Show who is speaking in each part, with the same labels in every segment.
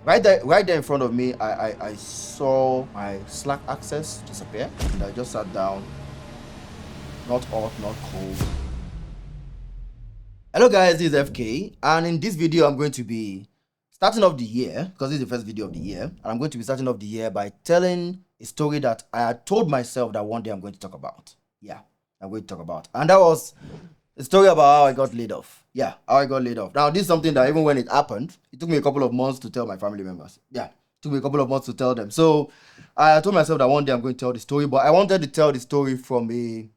Speaker 1: right there in front of me, I saw my Slack access disappear, and I just sat down, not hot, not cold. Hello guys, this is FK, and in this video I'm going to be starting off the year, because this is the first video of the year, and I'm going to be starting off the year by telling a story that I had told myself that one day I'm going to talk about. Yeah, I'm going to talk about. And that was a story about how I got laid off. Yeah, how I got laid off. Now, this is something that even when it happened, it took me a couple of months to tell my family members. Yeah, it took me a couple of months to tell them. So I told myself that one day I'm going to tell the story, but I wanted to tell the story from a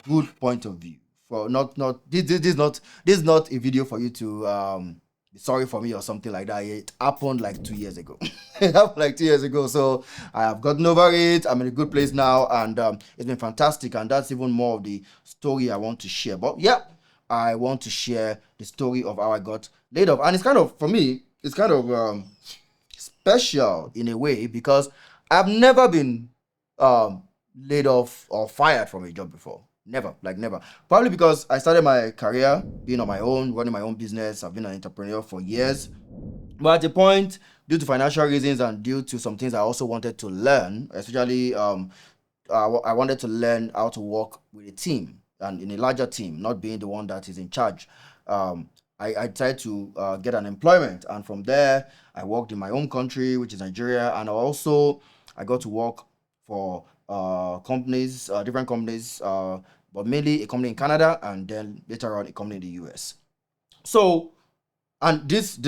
Speaker 1: good point of view. For not this is not a video for you to be sorry for me or something like that. It happened like 2 years ago. It happened like 2 years ago. So I have gotten over it. I'm in a good place now, and it's been fantastic. And that's even more of the story I want to share. But yeah, I want to share the story of how I got laid off, and it's kind of for me. It's kind of special in a way because I've never been um, laid off or fired from a job before. Never, like never. Probably because I started my career being on my own, running my own business. I've been an entrepreneur for years. But at a point, due to financial reasons and due to some things I also wanted to learn, especially I wanted to learn how to work with a team and in a larger team, not being the one that is in charge. I tried to get an employment, and from there, I worked in my own country, which is Nigeria, and also I got to work for companies, different companies, but mainly a company in Canada, and then later on a company in the US. So, and this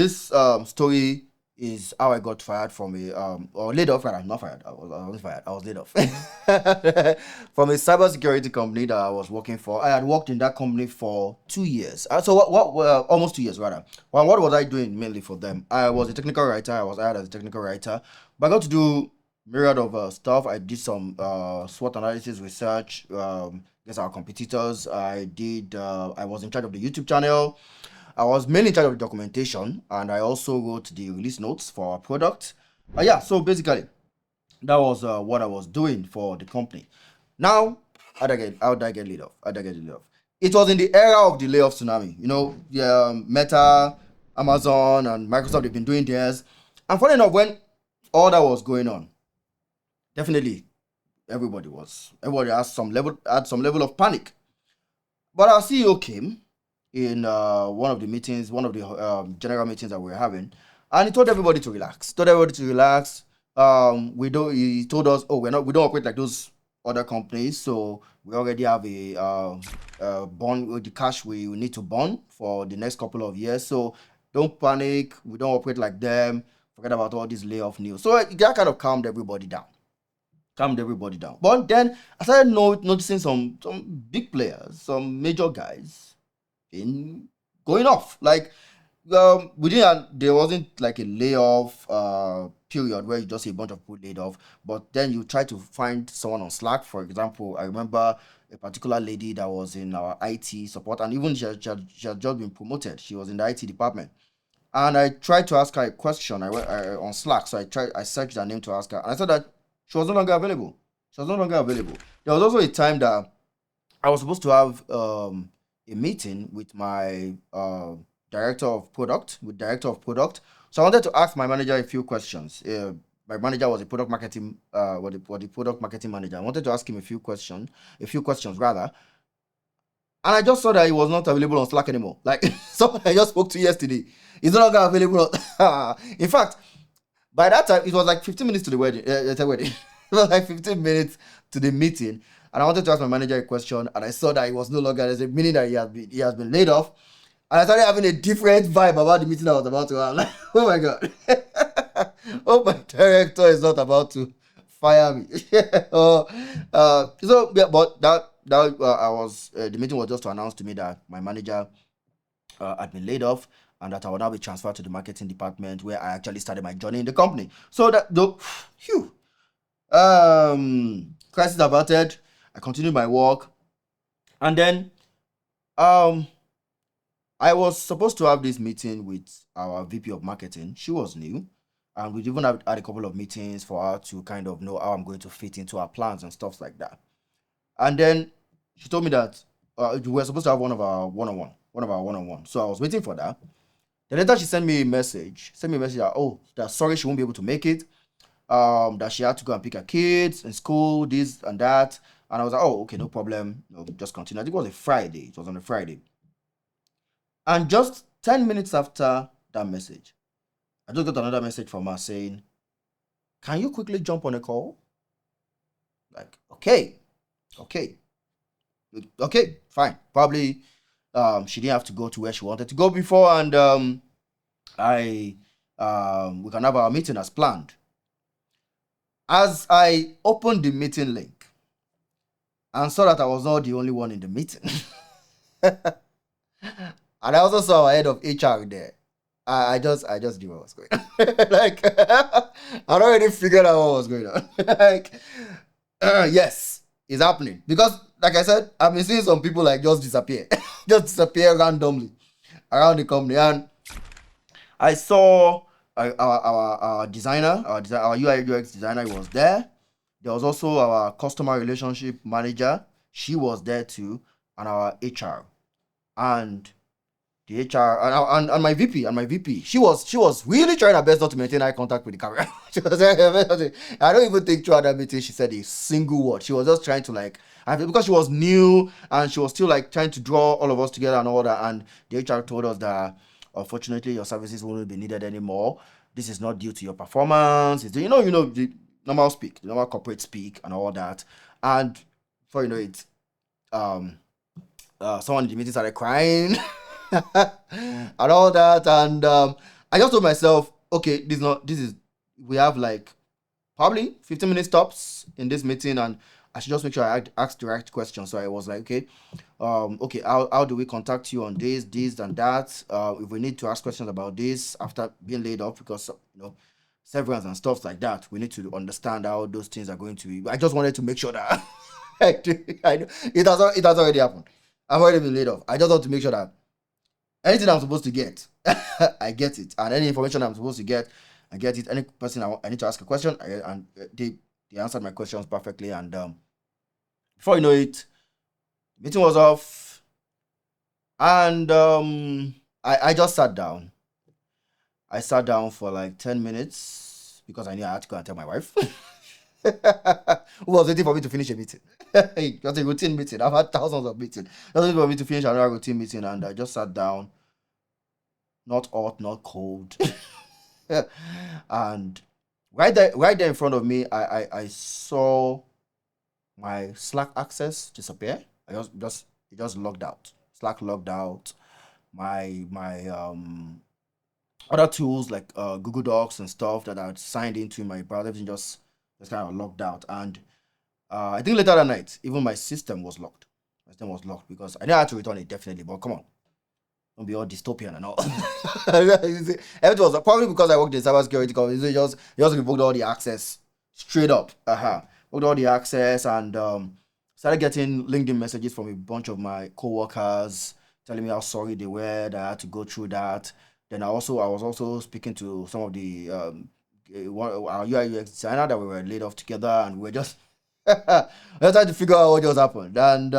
Speaker 1: story is how I got fired from a or laid off. Rather, not fired. I was fired. I was laid off from a cybersecurity company that I was working for. I had worked in that company for 2 years. So what almost 2 years rather. Well, what was I doing mainly for them? I was a technical writer. I was hired as a technical writer, but I got to do myriad of stuff. I did some SWOT analysis research against our competitors. I was in charge of the YouTube channel. I was mainly in charge of the documentation, and I also wrote the release notes for our product. Yeah, so basically, that was what I was doing for the company. Now, how did I get laid off? How did I get laid off? It was in the era of the layoff tsunami. You know, Meta, Amazon, and Microsoft, they've been doing theirs. And funny enough, when all that was going on, definitely everybody had some level of panic. But our CEO came in one of the meetings, one of the general meetings that we were having, and he told everybody to relax. Told everybody to relax. We don't. He told us, oh, we don't operate like those other companies, so we already have a bond with the cash we need to bond for the next couple of years. So don't panic. We don't operate like them. Forget about all this layoff news. So that kind of calmed everybody down. Calmed everybody down. But then I started noticing some big players, some major guys in going off. Like there wasn't like a layoff period where you just see a bunch of people laid off, but then you try to find someone on Slack. For example, I remember a particular lady that was in our IT support, and even she had just been promoted. She was in the IT department. And I tried to ask her a question. On Slack, so I searched her name to ask her, and I saw that she was no longer available. She was no longer available. There was also a time that I was supposed to have a meeting with my director of product. So I wanted to ask my manager a few questions. My manager was a product marketing, was the product marketing manager. I wanted to ask him a few questions rather. And I just saw that he was not available on Slack anymore. Like someone I just spoke to yesterday, he's no longer available. In fact, by that time, it was like 15 minutes to the wedding. The wedding. It was like 15 minutes to the meeting. And I wanted to ask my manager a question, and I saw that he was no longer, meaning that he has been laid off. And I started having a different vibe about the meeting I was about to have. Like, oh my God. Oh, my director is not about to fire me. So, yeah, but the meeting was just to announce to me that my manager had been laid off, and that I would now be transferred to the marketing department where I actually started my journey in the company. So that though, phew, crisis averted. I continued my work, and then um, I was supposed to have this meeting with our VP of marketing. She was new, and we even had a couple of meetings for her to kind of know how I'm going to fit into our plans and stuff like that. And then she told me that we were supposed to have one of our one-on-one. So I was waiting for that. Then later she sent me a message. That, oh, that sorry she won't be able to make it. That she had to go and pick her kids in school, this and that. And I was like, oh, okay, no problem. Just continue. I think it was a Friday. It was on a Friday. And just 10 minutes after that message, I just got another message from her saying, can you quickly jump on a call? Like, okay, fine. Probably she didn't have to go to where she wanted to go before, and we can have our meeting as planned. As I opened the meeting link and saw that I was not the only one in the meeting, and I also saw our head of HR there, I just knew what was going on. Like, I already figured out what was going on. Like, yes, it's happening. Because, like I said, I've been seeing some people like just disappear. Just disappear randomly around the company. And I saw our designer, our UI UX designer was there. There was also our customer relationship manager. She was there too. And our HR. And the HR and my VP, she was really trying her best not to maintain eye contact with the camera. I don't even think throughout that meeting she said a single word. She was just trying to because she was new and she was still like trying to draw all of us together and all that. And the HR told us that unfortunately your services won't be needed anymore. This is not due to your performance. It's the normal speak, the normal corporate speak and all that. And before you know it, someone in the meeting started crying. And all that, and I just told myself, okay, we have like probably 15 minutes tops in this meeting, and I should just make sure I ask the right questions. So I was like, okay, how do we contact you on this and that? If we need to ask questions about this after being laid off, because severance and stuff like that, we need to understand how those things are going to be. I just wanted to make sure that it has already happened. I've already been laid off. I just want to make sure that anything I'm supposed to get, I get it. And any information I'm supposed to get, I get it. Any person I need to ask a question, they answered my questions perfectly. And before you know it, the meeting was off. And I just sat down. I sat down for like 10 minutes because I knew I had to go and tell my wife. Who was waiting for me to finish a meeting. It was a routine meeting. I've had thousands of meetings. It was waiting for me to finish another routine meeting, and I just sat down. Not hot, not cold. And right there in front of me, I saw my Slack access disappear. It just logged out. Slack logged out. My other tools like Google Docs and stuff that I had signed into in my browser, everything just kind of logged out. And I think later that night, even my system was locked. My system was locked because I knew I had to return it definitely, but come on. Don't be all dystopian and all. Everything was probably because I worked in cybersecurity company. So just revoked all the access straight up. Revoked all the access and started getting LinkedIn messages from a bunch of my co-workers telling me how sorry they were that I had to go through that. Then I was also speaking to some of the our UI UX designer that we were laid off together, and we were just we were trying to figure out what just happened. And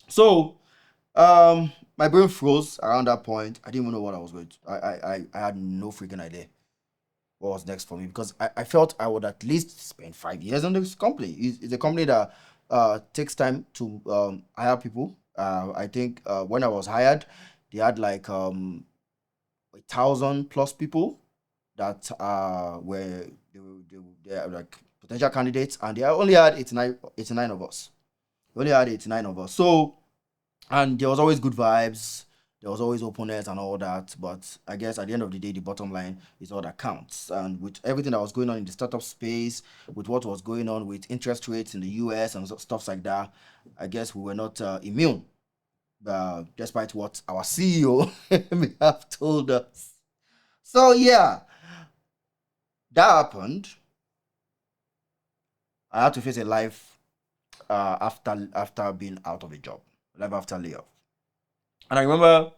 Speaker 1: so my brain froze around that point. I didn't even know what I was going to. I had no freaking idea what was next for me, because I felt I would at least spend 5 years on this company. It's a company that takes time to hire people. I think when I was hired, they had like 1,000 plus people that were they are like potential candidates, and they only had 89 of us. They only had 89 of us. So, and there was always good vibes. There was always openness and all that. But I guess at the end of the day, the bottom line is all that counts. And with everything that was going on in the startup space, with what was going on with interest rates in the US and stuff like that, I guess we were not immune, despite what our CEO may have told us. So yeah, that happened. I had to face a life after being out of a job, life after layoff. And I remember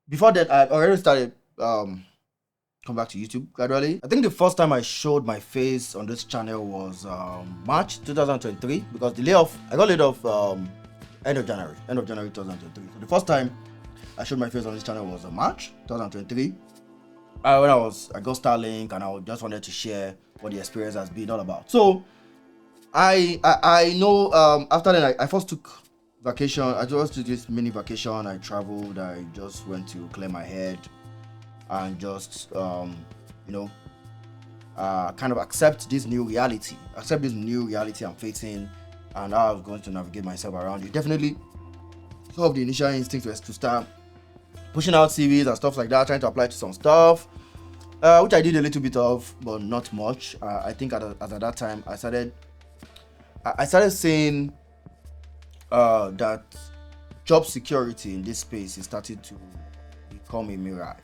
Speaker 1: before that, I already started come back to YouTube gradually. I think the first time I showed my face on this channel was March 2023, because I got laid off end of January 2023. So the first time I showed my face on this channel was March 2023. When I got Starlink, and I just wanted to share what the experience has been all about. So I know after then I first took vacation. I just took this mini vacation. I traveled. I just went to clear my head and just kind of accept this new reality I'm facing, and how I was going to navigate myself around it. Definitely some of the initial instinct was to start pushing out CVs and stuff like that, trying to apply to some stuff, which I did a little bit of, but not much. I think at that time I started saying that job security in this space is starting to become a mirage,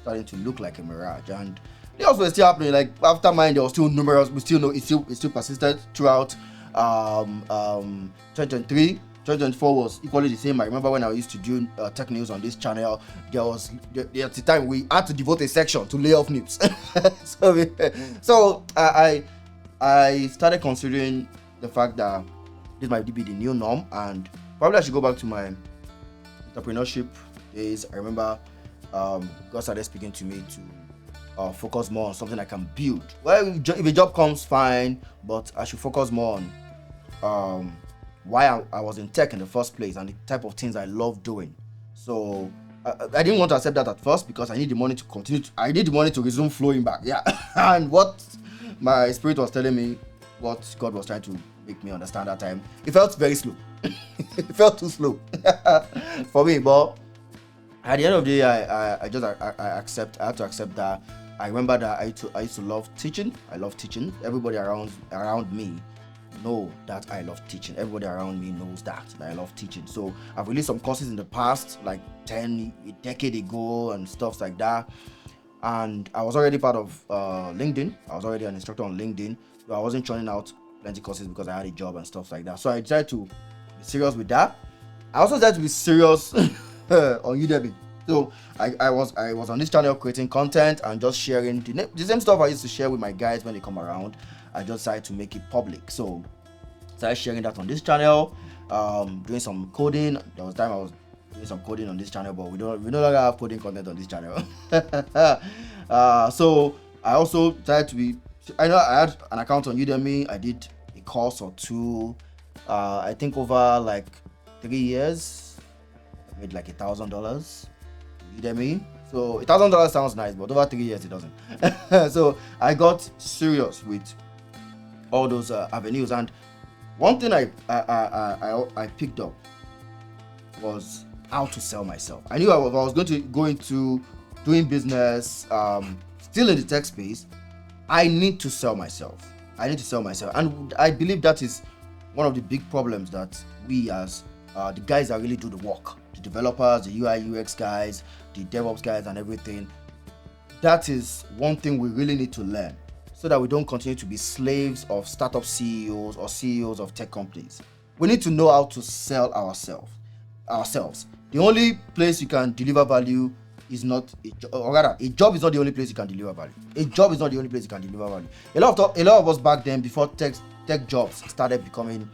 Speaker 1: starting to look like a mirage. And they also were still happening. Like after mine, there was still numerous. We still know it still persisted throughout 2023. 2024 was equally the same. I remember when I used to do tech news on this channel, at the time we had to devote a section to layoff news. so I started considering the fact that this might be the new norm, and probably I should go back to my entrepreneurship days. I remember God started speaking to me to focus more on something I can build. Well, if a job comes, fine, but I should focus more on why I was in tech in the first place and the type of things I love doing. So I didn't want to accept that at first, because I need the money to continue. I need the money to resume flowing back. Yeah, and what my spirit was telling me, what God was trying to make me understand that time, it felt very slow. It felt too slow for me. But at the end of the day, I had to accept that. I remember that I used to love teaching. I love teaching. Everybody around me know that I love teaching. Everybody around me knows that I love teaching. So I've released some courses in the past, like a decade ago and stuff like that. And I was already part of LinkedIn. I was already an instructor on LinkedIn. So I wasn't churning out plenty courses because I had a job and stuff like that. So I decided to be serious with that. I also decided to be serious on Udemy. So I was on this channel creating content and just sharing the same stuff I used to share with my guys when they come around. I just decided to make it public. So I started sharing that on this channel, doing some coding. There was time I was doing some coding on this channel, but we no longer have coding content on this channel. So I also decided to be. I know I had an account on Udemy. I did a course or two. I think over like 3 years, I made like $1,000 Udemy. So $1,000 sounds nice, but over 3 years it doesn't. So I got serious with all those avenues, and one thing I picked up was how to sell myself. I knew I was going to go into doing business, still in the tech space. I need to sell myself. And I believe that is one of the big problems that we as the guys that really do the work, the developers, the UI UX guys, the DevOps guys and everything, that is one thing we really need to learn, so that we don't continue to be slaves of startup CEOs or CEOs of tech companies. We need to know how to sell ourselves. The only place you can deliver value is not a job is not the only place you can deliver value. A lot of us back then, before tech jobs started becoming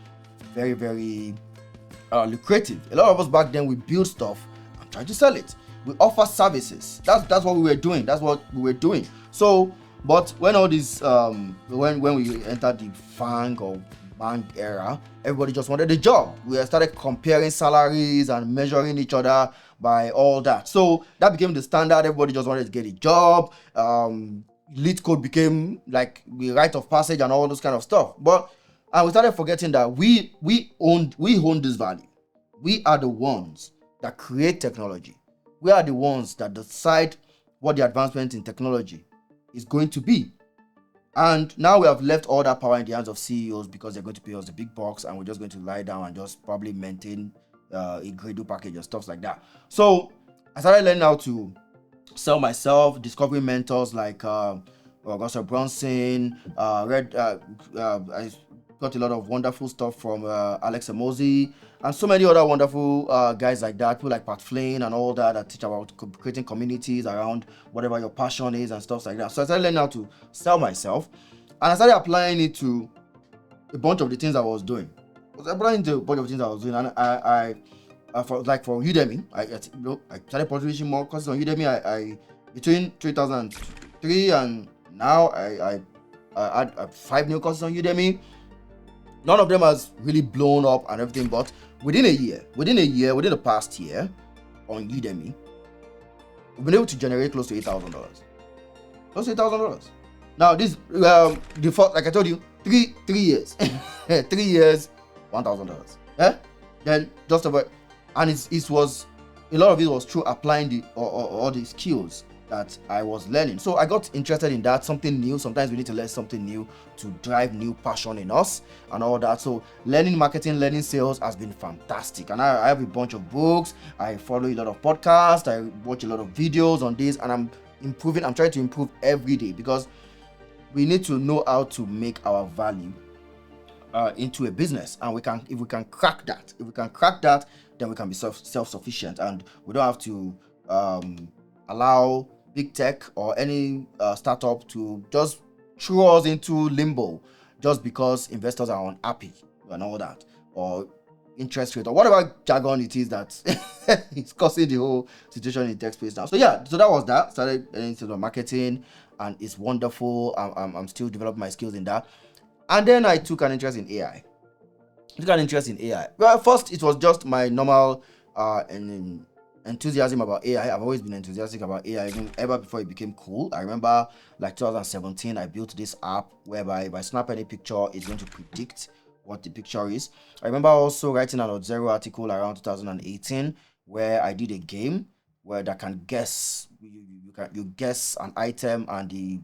Speaker 1: very, very lucrative, a lot of us back then, we build stuff and try to sell it. We offer services. That's what we were doing. So, but when all this when we entered the FANG or bank era, everybody just wanted a job. We started comparing salaries and measuring each other by all that. So that became the standard. Everybody just wanted to get a job. Lead code became like the rite of passage and all those kind of stuff. But we started forgetting that we own this value. We are the ones that create technology. We are the ones that decide what the advancement in technology is going to be. And now we have left all that power in the hands of CEOs, because they're going to pay us the big bucks, and we're just going to lie down and just probably maintain a Gradle package and stuff like that. So I started learning how to sell myself, discovering mentors like Augusta Bronson. I got a lot of wonderful stuff from Alex Emozi, and so many other wonderful guys like that, people like Pat Flynn and all that teach about creating communities around whatever your passion is and stuff like that. So I started learning how to sell myself, and I started applying it to a bunch of the things I was doing. And for Udemy, I started publishing more courses on Udemy. I between 2003 and now, I had 5 new courses on Udemy. None of them has really blown up and everything, but within the past year on Udemy, we've been able to generate close to $8,000. Close to $8,000. Now this the first, like I told you, 3 years, 3 years, $1,000. Then just about, and it was a lot of it was through applying all the skills that I was learning. So I got interested in that, something new. Sometimes we need to learn something new to drive new passion in us and all that. So learning marketing, learning sales has been fantastic. And I have a bunch of books. I follow a lot of podcasts. I watch a lot of videos on this, and I'm improving. I'm trying to improve every day, because we need to know how to make our value into a business. And if we can crack that, then we can be self-sufficient, and we don't have to allow big tech or any startup to just throw us into limbo just because investors are unhappy and all that, or interest rate, or whatever jargon it is that is causing the whole situation in tech space now. So that was that. Started into marketing, and it's wonderful. I'm still developing my skills in that. And then I took an interest in AI. Well, first it was just my normal enthusiasm about AI. I've always been enthusiastic about AI, even ever before it became cool. I remember, like 2017, I built this app whereby if I snap any picture, it's going to predict what the picture is. I remember also writing an Odzero article around 2018 where I did a game where that can guess. You guess an item, and the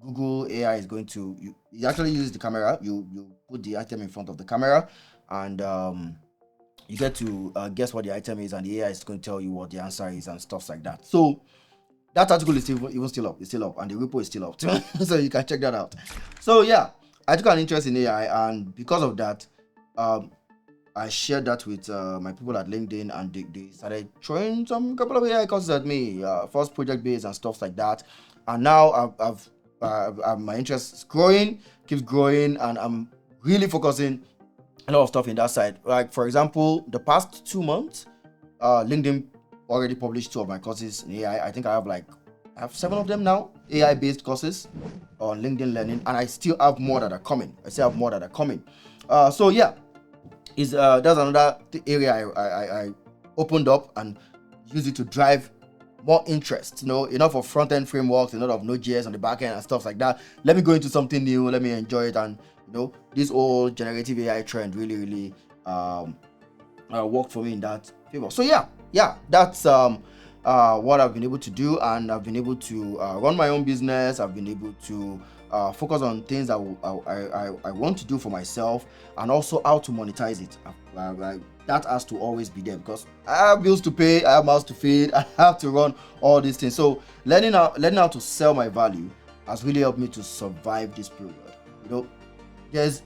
Speaker 1: Google AI is going to you actually use the camera. You put the item in front of the camera, and you get to guess what the item is, and the AI is going to tell you what the answer is and stuff like that. So that article is still up. It's still up, and the repo is still up. So you can check that out. So yeah, I took an interest in AI, and because of that, I shared that with my people at LinkedIn, and they started throwing some couple of AI courses at me, first project based and stuff like that. And now my interest is keeps growing, and I'm really focusing a lot of stuff in that side. Like, for example, the past 2 months, LinkedIn already published 2 of my courses in AI. I think I have 7 of them now, AI based courses on LinkedIn Learning, and I still have more that are coming. So yeah, that's another area I opened up and used it to drive more interest. Enough of front-end frameworks, enough of Node.js on the back end and stuff like that. Let me go into something new. Let me enjoy it. And this whole generative AI trend really worked for me in that favor. So yeah, that's what I've been able to do, and I've been able to run my own business. I've been able to focus on things that I want to do for myself, and also how to monetize it. That has to always be there, because I have bills to pay, I have mouths to feed, I have to run all these things. So learning how to sell my value has really helped me to survive this period. There's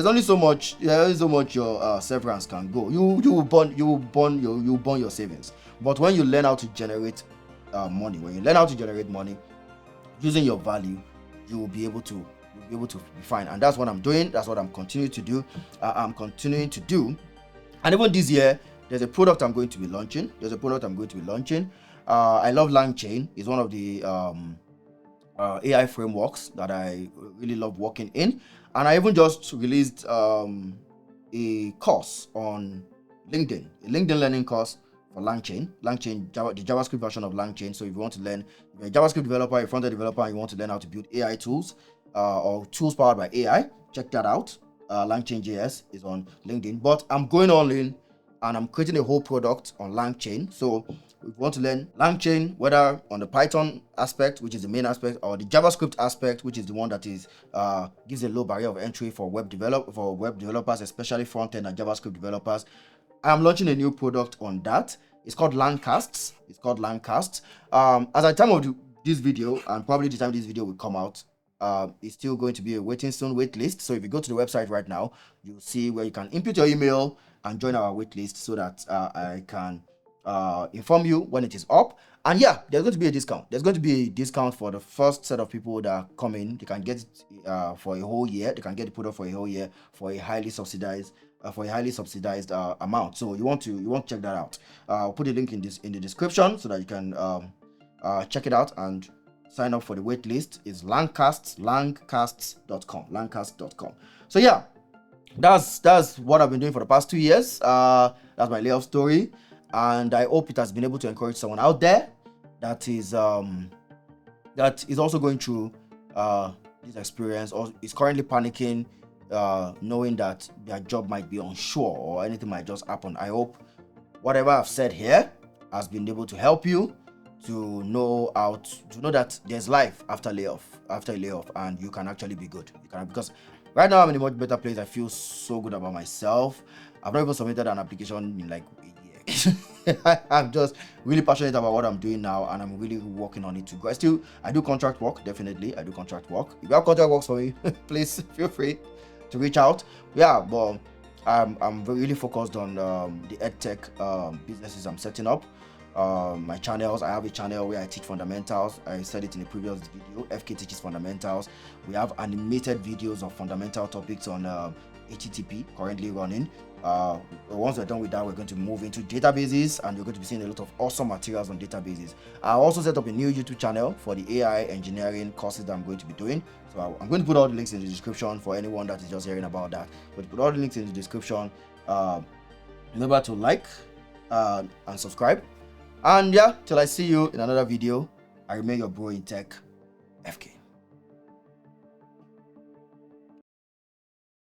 Speaker 1: only so much your severance can go. You will burn your savings. But when you learn how to generate money, using your value, you will be able to be fine. And that's what I'm doing. That's what I'm continuing to do. And even this year, there's a product I'm going to be launching. I love LangChain. It's one of the AI frameworks that I really love working in. And I even just released a course on LinkedIn, a LinkedIn learning course for LangChain, the JavaScript version of LangChain. So if you want to learn, if you're a JavaScript developer, a front-end developer, and you want to learn how to build AI tools or tools powered by AI, check that out. LangChain.js is on LinkedIn. But I'm going all in, and I'm creating a whole product on LangChain. So if you want to learn LangChain, whether on the Python aspect, which is the main aspect, or the JavaScript aspect, which is the one that is gives a low barrier of entry for web developers, especially front-end and JavaScript developers, I'm launching a new product on that. It's called Langcasts. As at the time of this video, and probably the time this video will come out, it's still going to be a wait list. So if you go to the website right now, you'll see where you can input your email and join our wait list, so that I can inform you when it is up. And yeah, there's going to be a discount. There's going to be a discount for the first set of people that come in. They can get it for a whole year. They can get the product for a whole year for a highly subsidized amount. So you want to check that out. I'll put a link in the description so that you can check it out and sign up for the wait list. It's langcasts.com. So yeah, that's what I've been doing for the past 2 years. That's my layoff story, and I hope it has been able to encourage someone out there that is also going through this experience, or is currently panicking, knowing that their job might be unsure or anything might just happen. I hope whatever I've said here has been able to help you to know that there's life after a layoff, and you can actually be good. Because right now I'm in a much better place. I feel so good about myself. I've not even submitted an application in like a year. I'm just really passionate about what I'm doing now, and I'm really working on it to grow. I do contract work. Definitely, I do contract work. If you have contract works for me, please feel free to reach out. Yeah, but I'm really focused on the edtech businesses I'm setting up. My channels, I have a channel where I teach fundamentals. I said it in the previous video. FK teaches fundamentals. We have animated videos of fundamental topics on HTTP currently running. Once we're done with that, we're going to move into databases, and you're going to be seeing a lot of awesome materials on databases. I also set up a new YouTube channel for the AI engineering courses that I'm going to be doing. So I'm going to put all the links in the description for anyone that is just hearing about that. But put all the links in the description. Remember to like and subscribe. And yeah, till I see you in another video, I remain your bro in tech, FK.